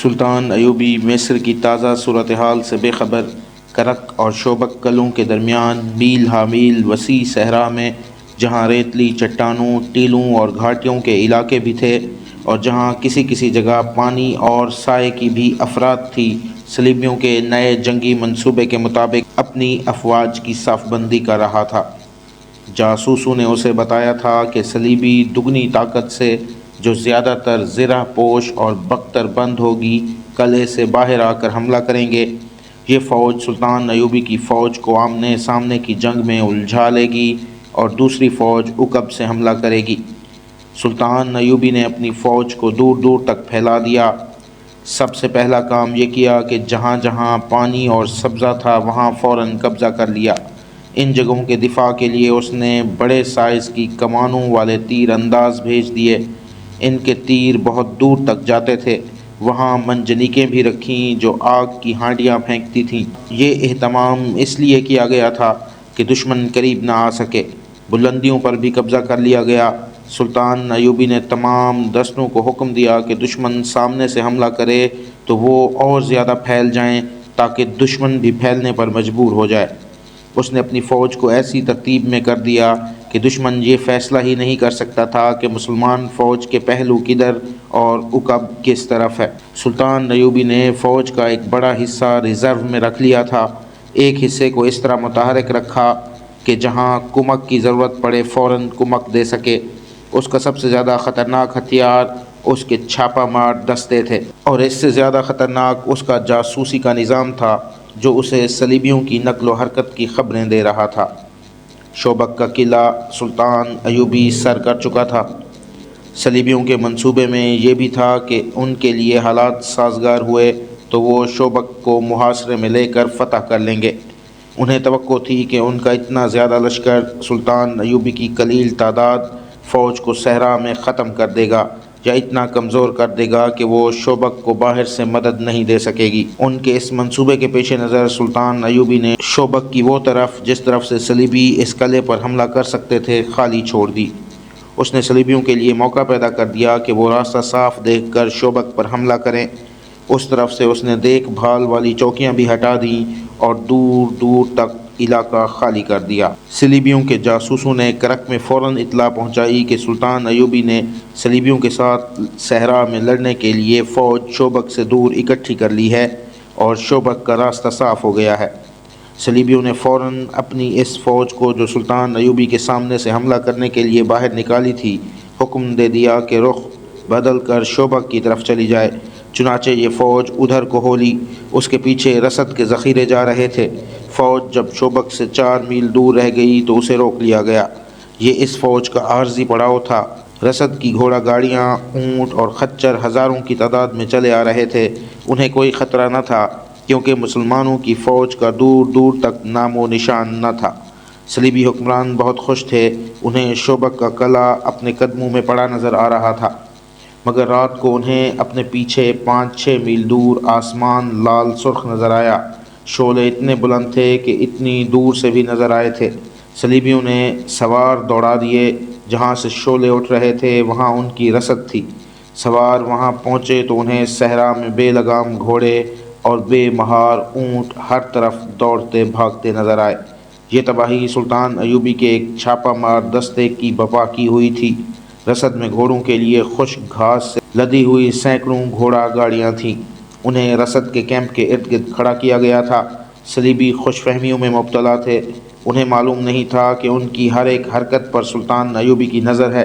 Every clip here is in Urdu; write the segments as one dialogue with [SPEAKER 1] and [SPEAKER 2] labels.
[SPEAKER 1] سلطان ایوبی مصر کی تازہ صورتحال سے بے خبر، کرک اور شوبک کلوں کے درمیان میل ہا میل وسیع صحرا میں، جہاں ریتلی چٹانوں، ٹیلوں اور گھاٹیوں کے علاقے بھی تھے اور جہاں کسی کسی جگہ پانی اور سائے کی بھی افراد تھی، صلیبیوں کے نئے جنگی منصوبے کے مطابق اپنی افواج کی صف بندی کر رہا تھا۔ جاسوسوں نے اسے بتایا تھا کہ صلیبی دگنی طاقت سے، جو زیادہ تر زرہ پوش اور بختر بند ہوگی، قلعے سے باہر آ کر حملہ کریں گے۔ یہ فوج سلطان ایوبی کی فوج کو آمنے سامنے کی جنگ میں الجھا لے گی اور دوسری فوج عقب سے حملہ کرے گی۔ سلطان ایوبی نے اپنی فوج کو دور دور تک پھیلا دیا۔ سب سے پہلا کام یہ کیا کہ جہاں جہاں پانی اور سبزہ تھا وہاں فوراً قبضہ کر لیا۔ ان جگہوں کے دفاع کے لیے اس نے بڑے سائز کی کمانوں والے تیر انداز بھیج دیے۔ ان کے تیر بہت دور تک جاتے تھے۔ وہاں منجنیقیں بھی رکھیں جو آگ کی ہانڈیاں پھینکتی تھیں۔ یہ اہتمام اس لیے کیا گیا تھا کہ دشمن قریب نہ آ سکے۔ بلندیوں پر بھی قبضہ کر لیا گیا۔ سلطان ایوبی نے تمام دستوں کو حکم دیا کہ دشمن سامنے سے حملہ کرے تو وہ اور زیادہ پھیل جائیں تاکہ دشمن بھی پھیلنے پر مجبور ہو جائے۔ اس نے اپنی فوج کو ایسی ترتیب میں کر دیا کہ دشمن یہ فیصلہ ہی نہیں کر سکتا تھا کہ مسلمان فوج کے پہلو کدھر اور عقب کس طرف ہے۔ سلطان ایوبی نے فوج کا ایک بڑا حصہ ریزرو میں رکھ لیا تھا۔ ایک حصے کو اس طرح متحرک رکھا کہ جہاں کمک کی ضرورت پڑے فوراً کمک دے سکے۔ اس کا سب سے زیادہ خطرناک ہتھیار اس کے چھاپہ مار دستے تھے، اور اس سے زیادہ خطرناک اس کا جاسوسی کا نظام تھا جو اسے صلیبیوں کی نقل و حرکت کی خبریں دے رہا تھا۔ شوبک کا قلعہ سلطان ایوبی سر کر چکا تھا۔ صلیبیوں کے منصوبے میں یہ بھی تھا کہ ان کے لیے حالات سازگار ہوئے تو وہ شوبک کو محاصرے میں لے کر فتح کر لیں گے۔ انہیں توقع تھی کہ ان کا اتنا زیادہ لشکر سلطان ایوبی کی قلیل تعداد فوج کو صحرا میں ختم کر دے گا یا اتنا کمزور کر دے گا کہ وہ شوبک کو باہر سے مدد نہیں دے سکے گی۔ ان کے اس منصوبے کے پیش نظر سلطان ایوبی نے شوبک کی وہ طرف جس طرف سے صلیبی اس قلعے پر حملہ کر سکتے تھے خالی چھوڑ دی۔ اس نے صلیبیوں کے لیے موقع پیدا کر دیا کہ وہ راستہ صاف دیکھ کر شوبک پر حملہ کریں۔ اس طرف سے اس نے دیکھ بھال والی چوکیاں بھی ہٹا دیں اور دور دور تک علاقہ خالی کر دیا۔ صلیبیوں کے جاسوسوں نے کرک میں فوراً اطلاع پہنچائی کہ سلطان ایوبی نے صلیبیوں کے ساتھ صحرا میں لڑنے کے لیے فوج شوبک سے دور اکٹھی کر لی ہے اور شوبک کا راستہ صاف ہو گیا ہے۔ صلیبیوں نے فوراً اپنی اس فوج کو جو سلطان ایوبی کے سامنے سے حملہ کرنے کے لیے باہر نکالی تھی حکم دے دیا کہ رخ بدل کر شوبک کی طرف چلی جائے۔ چنانچہ یہ فوج ادھر کو ہو لی۔ اس کے پیچھے رسد کے ذخیرے جا رہے تھے۔ فوج جب شوبک سے 4 میل دور رہ گئی تو اسے روک لیا گیا۔ یہ اس فوج کا عارضی پڑاؤ تھا۔ رسد کی گھوڑا گاڑیاں، اونٹ اور خچر ہزاروں کی تعداد میں چلے آ رہے تھے۔ انہیں کوئی خطرہ نہ تھا کیونکہ مسلمانوں کی فوج کا دور دور تک نام و نشان نہ تھا۔ صلیبی حکمران بہت خوش تھے۔ انہیں شوبک کا قلعہ اپنے قدموں میں پڑا نظر آ رہا تھا، مگر رات کو انہیں اپنے پیچھے 5-6 میل دور آسمان لال سرخ نظر آیا۔ شعلے اتنے بلند تھے کہ اتنی دور سے بھی نظر آئے تھے۔ صلیبیوں نے سوار دوڑا دیے۔ جہاں سے شعلے اٹھ رہے تھے وہاں ان کی رسد تھی۔ سوار وہاں پہنچے تو انہیں صحرا میں بے لگام گھوڑے اور بے مہار اونٹ ہر طرف دوڑتے بھاگتے نظر آئے۔ یہ تباہی سلطان ایوبی کے ایک چھاپہ مار دستے کی بپا کی ہوئی تھی۔ رسد میں گھوڑوں کے لیے خشک گھاس سے لدی ہوئی سینکڑوں گھوڑا گاڑیاں تھیں۔ انہیں رسد کے کیمپ کے ارد گرد کھڑا کیا گیا تھا۔ صلیبی خوش فہمیوں میں مبتلا تھے۔ انہیں معلوم نہیں تھا کہ ان کی ہر ایک حرکت پر سلطان ایوبی کی نظر ہے۔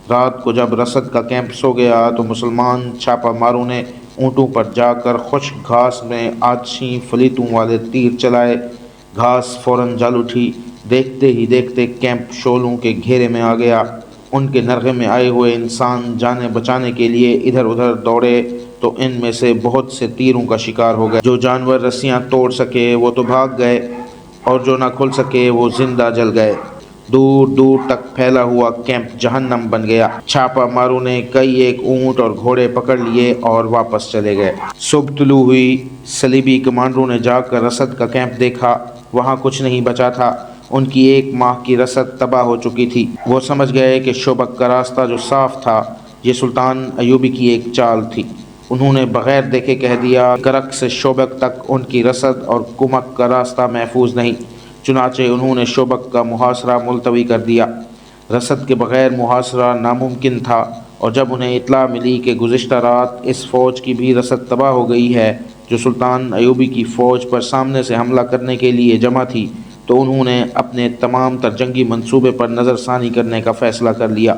[SPEAKER 1] رات کو جب رسد کا کیمپ سو گیا تو مسلمان چھاپہ ماروں نے اونٹوں پر جا کر خشک گھاس میں آتشیں فلیتوں والے تیر چلائے۔ گھاس فوراً جل اٹھی۔ دیکھتے ہی دیکھتے کیمپ شعلوں کے گھیرے میں آ گیا۔ ان کے نرغے میں آئے ہوئے انسان جانیں بچانے کے لیے ادھر ادھر دوڑے تو ان میں سے بہت سے تیروں کا شکار ہو گئے۔ جو جانور رسیاں توڑ سکے وہ تو بھاگ گئے اور جو نہ کھل سکے وہ زندہ جل گئے۔ دور دور تک پھیلا ہوا کیمپ جہنم بن گیا۔ چھاپہ ماروں نے کئی ایک اونٹ اور گھوڑے پکڑ لیے اور واپس چلے گئے۔ صبح طلوع ہوئی۔ صلیبی کمانڈروں نے جا کر رسد کا کیمپ دیکھا۔ وہاں کچھ نہیں بچا تھا۔ ان کی 1 ماہ کی رسد تباہ ہو چکی تھی۔ وہ سمجھ گئے کہ شوبک کا راستہ جو صاف تھا یہ سلطان ایوبی کی ایک چال تھی۔ انہوں نے بغیر دیکھے کہہ دیا، کرک سے شوبک تک ان کی رسد اور کمک کا راستہ محفوظ نہیں۔ چنانچہ انہوں نے شوبک کا محاصرہ ملتوی کر دیا۔ رسد کے بغیر محاصرہ ناممکن تھا، اور جب انہیں اطلاع ملی کہ گزشتہ رات اس فوج کی بھی رسد تباہ ہو گئی ہے جو سلطان ایوبی کی فوج پر سامنے سے حملہ کرنے کے لیے جمع تھی، تو انہوں نے اپنے تمام تر جنگی منصوبے پر نظر ثانی کرنے کا فیصلہ کر لیا۔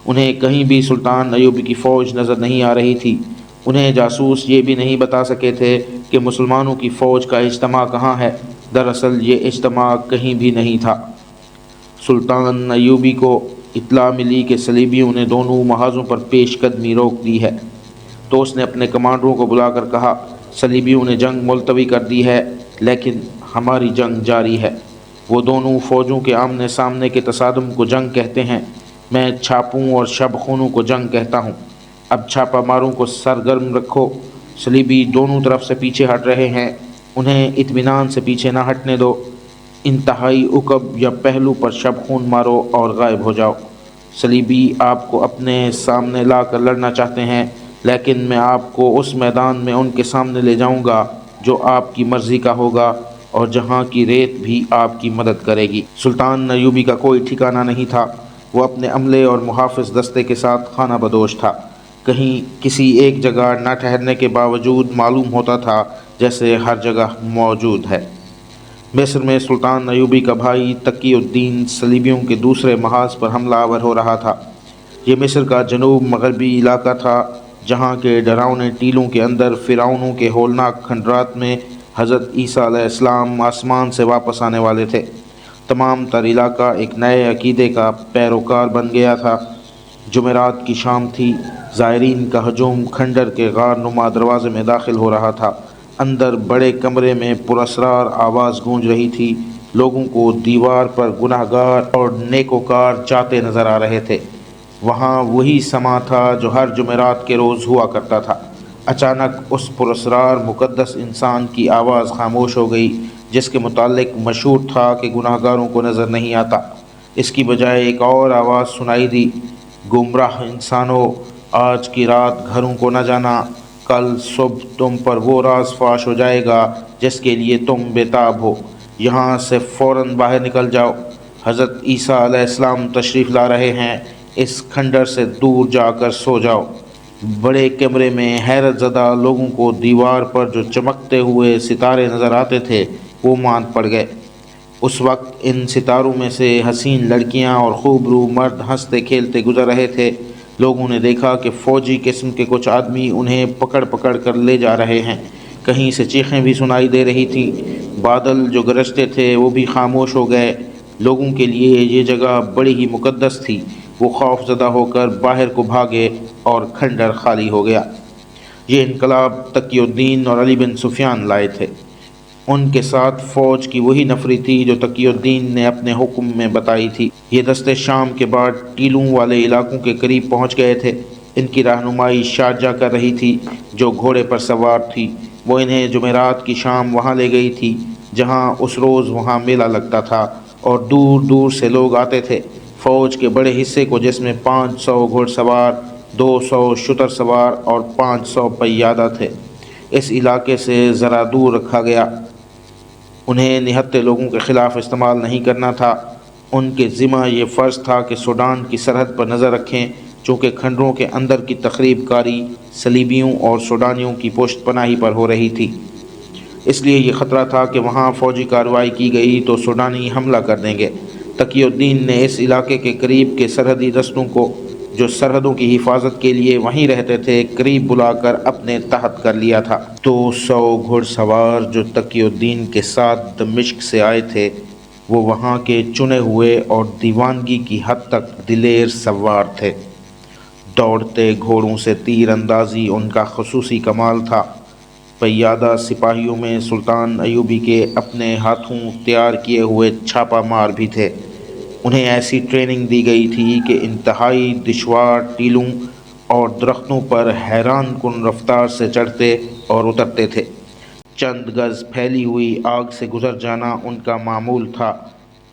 [SPEAKER 1] انہیں کہیں بھی سلطان ایوبی کی فوج نظر نہیں آ رہی تھی۔ انہیں جاسوس یہ بھی نہیں بتا سکے تھے کہ مسلمانوں کی فوج کا اجتماع کہاں ہے۔ دراصل یہ اجتماع کہیں بھی نہیں تھا۔ سلطان ایوبی کو اطلاع ملی کہ صلیبیوں نے دونوں محاذوں پر پیش قدمی روک دی ہے، تو اس نے اپنے کمانڈروں کو بلا کر کہا، صلیبیوں نے جنگ ملتوی کر دی ہے، لیکن ہماری جنگ جاری ہے۔ وہ دونوں فوجوں کے آمنے سامنے کے تصادم کو جنگ کہتے ہیں، میں چھاپوں اور شب خونوں کو جنگ کہتا ہوں۔ اب چھاپہ ماروں کو سرگرم رکھو۔ صلیبی دونوں طرف سے پیچھے ہٹ رہے ہیں، انہیں اطمینان سے پیچھے نہ ہٹنے دو۔ انتہائی عقب یا پہلو پر شب خون مارو اور غائب ہو جاؤ۔ صلیبی آپ کو اپنے سامنے لا کر لڑنا چاہتے ہیں، لیکن میں آپ کو اس میدان میں ان کے سامنے لے جاؤں گا جو آپ کی مرضی کا ہوگا اور جہاں کی ریت بھی آپ کی مدد کرے گی۔ سلطان ایوبی کا کوئی ٹھکانہ نہیں تھا۔ وہ اپنے عملے اور محافظ دستے کے ساتھ خانہ بدوش تھا۔ کہیں کسی ایک جگہ نہ ٹھہرنے کے باوجود معلوم ہوتا تھا جیسے ہر جگہ موجود ہے۔ مصر میں سلطان ایوبی کا بھائی تقی الدین صلیبیوں کے دوسرے محاذ پر حملہ آور ہو رہا تھا۔ یہ مصر کا جنوب مغربی علاقہ تھا، جہاں کے ڈراؤنے ٹیلوں کے اندر فرعونوں کے ہولناک کھنڈرات میں حضرت عیسیٰ علیہ السلام آسمان سے واپس آنے والے تھے۔ تمام تر علاقہ ایک نئے عقیدے کا پیروکار بن گیا تھا۔ جمعرات کی شام تھی، زائرین کا ہجوم کھنڈر کے غار نما دروازے میں داخل ہو رہا تھا۔ اندر بڑے کمرے میں پراسرار آواز گونج رہی تھی۔ لوگوں کو دیوار پر گناہ گار اور نیکوکار جاتے نظر آ رہے تھے۔ وہاں وہی سما تھا جو ہر جمعرات کے روز ہوا کرتا تھا۔ اچانک اس پراسرار مقدس انسان کی آواز خاموش ہو گئی، جس کے متعلق مشہور تھا کہ گناہ گاروں کو نظر نہیں آتا۔ اس کی بجائے ایک اور آواز سنائی دی، گمراہ انسانوں، آج کی رات گھروں کو نہ جانا، کل صبح تم پر وہ راز فاش ہو جائے گا جس کے لیے تم بے تاب ہو۔ یہاں سے فوراً باہر نکل جاؤ، حضرت عیسیٰ علیہ السلام تشریف لا رہے ہیں، اس کھنڈر سے دور جا کر سو جاؤ۔ بڑے کمرے میں حیرت زدہ لوگوں کو دیوار پر جو چمکتے ہوئے ستارے نظر آتے تھے وہ ماند پڑ گئے۔ اس وقت ان ستاروں میں سے حسین لڑکیاں اور خوبرو مرد ہنستے کھیلتے گزر رہے تھے۔ لوگوں نے دیکھا کہ فوجی قسم کے کچھ آدمی انہیں پکڑ پکڑ کر لے جا رہے ہیں۔ کہیں سے چیخیں بھی سنائی دے رہی تھیں۔ بادل جو گرجتے تھے وہ بھی خاموش ہو گئے۔ لوگوں کے لیے یہ جگہ بڑی ہی مقدس تھی۔ وہ خوف زدہ ہو کر باہر کو بھاگے اور کھنڈر خالی ہو گیا۔ یہ انقلاب تقی الدین اور علی بن سفیان لائے تھے۔ ان کے ساتھ فوج کی وہی نفری تھی جو تقی الدین نے اپنے حکم میں بتائی تھی۔ یہ دستے شام کے بعد ٹیلوں والے علاقوں کے قریب پہنچ گئے تھے۔ ان کی رہنمائی شارجہ کر رہی تھی جو گھوڑے پر سوار تھی۔ وہ انہیں جمعرات کی شام وہاں لے گئی تھی جہاں اس روز وہاں میلہ لگتا تھا اور دور دور سے لوگ آتے تھے۔ فوج کے بڑے حصے کو، جس میں 500 گھوڑ سوار، 200 شتر سوار اور 500 پیادہ تھے، اس علاقے سے ذرا دور رکھا گیا۔ انہیں نہتے لوگوں کے خلاف استعمال نہیں کرنا تھا۔ ان کے ذمہ یہ فرض تھا کہ سوڈان کی سرحد پر نظر رکھیں، چونکہ کھنڈروں کے اندر کی تخریب کاری صلیبیوں اور سوڈانیوں کی پشت پناہی پر ہو رہی تھی۔ اس لیے یہ خطرہ تھا کہ وہاں فوجی کارروائی کی گئی تو سوڈانی حملہ کر دیں گے۔ تقی الدین نے اس علاقے کے قریب کے سرحدی دستوں کو، جو سرحدوں کی حفاظت کے لیے وہیں رہتے تھے، قریب بلا کر اپنے تحت کر لیا تھا۔ 200 گھڑ سوار جو تقی الدین کے ساتھ دمشق سے آئے تھے، وہ وہاں کے چنے ہوئے اور دیوانگی کی حد تک دلیر سوار تھے۔ دوڑتے گھوڑوں سے تیر اندازی ان کا خصوصی کمال تھا۔ پیادہ سپاہیوں میں سلطان ایوبی کے اپنے ہاتھوں تیار کیے ہوئے چھاپا مار بھی تھے۔ انہیں ایسی ٹریننگ دی گئی تھی کہ انتہائی دشوار ٹیلوں اور درختوں پر حیران کن رفتار سے چڑھتے اور اترتے تھے۔ چند گز پھیلی ہوئی آگ سے گزر جانا ان کا معمول تھا۔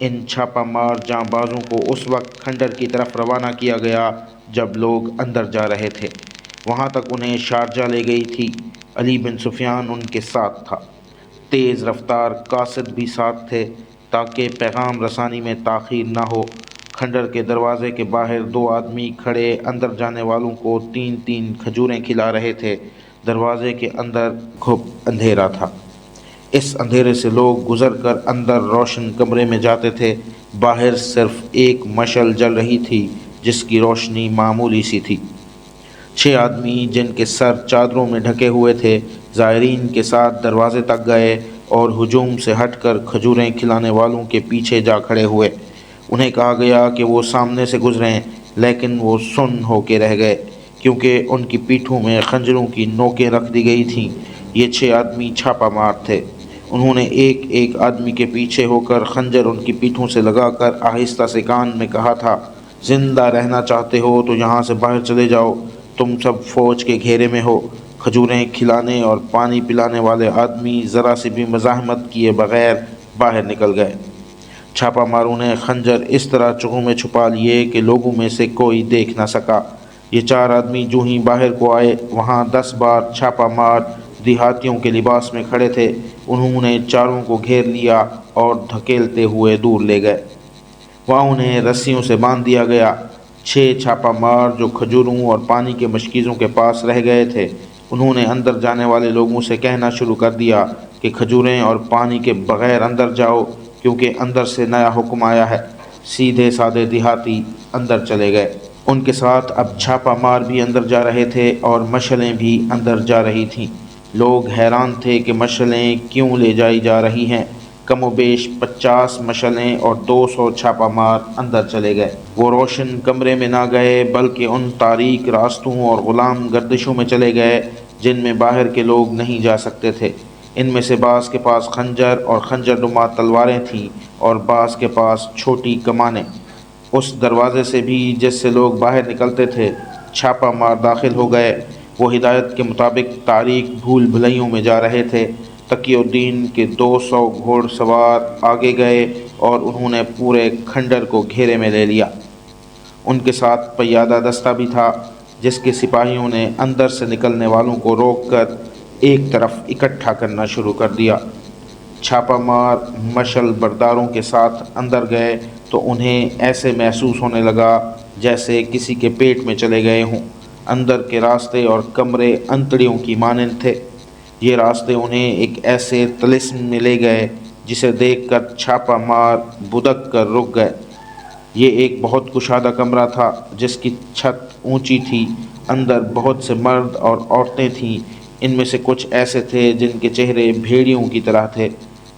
[SPEAKER 1] ان چھاپا مار جاں بازوں کو اس وقت کھنڈر کی طرف روانہ کیا گیا جب لوگ اندر جا رہے تھے۔ وہاں تک انہیں شارجہ لے گئی تھی۔ علی بن سفیان ان کے ساتھ تھا۔ تیز رفتار قاصد بھی ساتھ تھے تاکہ پیغام رسانی میں تاخیر نہ ہو۔ کھنڈر کے دروازے کے باہر 2 آدمی کھڑے اندر جانے والوں کو 3 کھجوریں کھلا رہے تھے۔ دروازے کے اندر گھپ اندھیرا تھا۔ اس اندھیرے سے لوگ گزر کر اندر روشن کمرے میں جاتے تھے۔ باہر صرف ایک مشعل جل رہی تھی جس کی روشنی معمولی سی تھی۔ 6 آدمی جن کے سر چادروں میں ڈھکے ہوئے تھے زائرین کے ساتھ دروازے تک گئے اور ہجوم سے ہٹ کر کھجوریں کھلانے والوں کے پیچھے جا کھڑے ہوئے۔ انہیں کہا گیا کہ وہ سامنے سے گزریں، لیکن وہ سن ہو کے رہ گئے کیونکہ ان کی پیٹھوں میں خنجروں کی نوکیں رکھ دی گئی تھیں۔ یہ 6 آدمی چھاپا مار تھے۔ انہوں نے ایک آدمی کے پیچھے ہو کر خنجر ان کی پیٹھوں سے لگا کر آہستہ سے کان میں کہا تھا، زندہ رہنا چاہتے ہو تو یہاں سے باہر چلے جاؤ، تم سب فوج کے گھیرے میں ہو۔ کھجوریں کھلانے اور پانی پلانے والے آدمی ذرا سی بھی مزاحمت کیے بغیر باہر نکل گئے۔ چھاپا ماروں نے خنجر اس طرح چوہوں میں چھپا لیے کہ لوگوں میں سے کوئی دیکھ نہ سکا۔ یہ 4 آدمی جو ہی باہر کو آئے وہاں 10 بار چھاپا مار دیہاتیوں کے لباس میں کھڑے تھے۔ انہوں نے چاروں کو گھیر لیا اور دھکیلتے ہوئے دور لے گئے۔ وہاں انہیں رسیوں سے باندھ دیا گیا۔ 6 چھاپا مار جو کھجوروں اور پانی کے مشکیزوں کے پاس رہ گئے تھے، انہوں نے اندر جانے والے لوگوں سے کہنا شروع کر دیا کہ کھجوریں اور پانی کے بغیر اندر جاؤ کیونکہ اندر سے نیا حکم آیا ہے۔ سیدھے سادے دیہاتی اندر چلے گئے۔ ان کے ساتھ اب چھاپا مار بھی اندر جا رہے تھے اور مشعلیں بھی اندر جا رہی تھیں۔ لوگ حیران تھے کہ مشعلیں کیوں لے جائی جا رہی ہیں۔ کم و بیش 50 مشعلیں اور 200 چھاپا مار اندر چلے گئے۔ وہ روشن کمرے میں نہ گئے بلکہ ان تاریک راستوں اور غلام گردشوں میں چلے گئے جن میں باہر کے لوگ نہیں جا سکتے تھے۔ ان میں سے بعض کے پاس خنجر اور خنجر نما تلواریں تھیں اور بعض کے پاس چھوٹی کمانیں۔ اس دروازے سے بھی جس سے لوگ باہر نکلتے تھے چھاپا مار داخل ہو گئے۔ وہ ہدایت کے مطابق تاریک بھول بھلائیوں میں جا رہے تھے۔ تقی الدین کے 200 گھوڑ سوار آگے گئے اور انہوں نے پورے کھنڈر کو گھیرے میں لے لیا۔ ان کے ساتھ پیادہ دستہ بھی تھا جس کے سپاہیوں نے اندر سے نکلنے والوں کو روک کر ایک طرف اکٹھا کرنا شروع کر دیا۔ چھاپا مار مشعل برداروں کے ساتھ اندر گئے تو انہیں ایسے محسوس ہونے لگا جیسے کسی کے پیٹ میں چلے گئے ہوں۔ اندر کے راستے اور کمرے انتڑیوں کی مانند تھے۔ یہ راستے انہیں ایک ایسے طلسم میں لے گئے جسے دیکھ کر چھاپا مار بدک کر رک گئے۔ یہ ایک بہت کشادہ کمرہ تھا جس کی چھت اونچی تھی۔ اندر بہت سے مرد اور عورتیں تھیں۔ ان میں سے کچھ ایسے تھے جن کے چہرے بھیڑیوں کی طرح تھے۔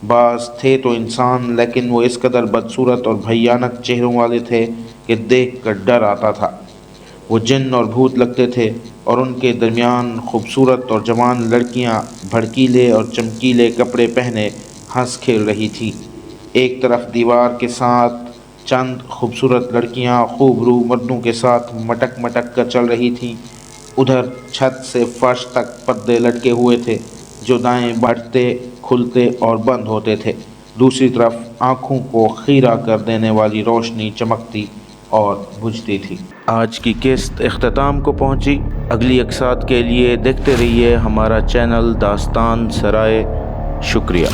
[SPEAKER 1] بعض تھے تو انسان لیکن وہ اس قدر بدصورت اور بھیانک چہروں والے تھے کہ دیکھ کر ڈر آتا تھا۔ وہ جن اور بھوت لگتے تھے اور ان کے درمیان خوبصورت اور جوان لڑکیاں بھڑکیلے اور چمکیلے کپڑے پہنے ہنس کھیل رہی تھیں۔ ایک طرف دیوار کے ساتھ چند خوبصورت لڑکیاں خوب رو مردوں کے ساتھ مٹک مٹک کر چل رہی تھیں۔ ادھر چھت سے فرش تک پردے لٹکے ہوئے تھے جو دائیں بڑھتے کھلتے اور بند ہوتے تھے۔ دوسری طرف آنکھوں کو خیرہ کر دینے والی روشنی چمکتی اور بجھتی تھی۔ آج کی قسط اختتام کو پہنچی۔ اگلی اقساط کے لیے دیکھتے رہیے ہمارا چینل داستان سرائے۔ شکریہ۔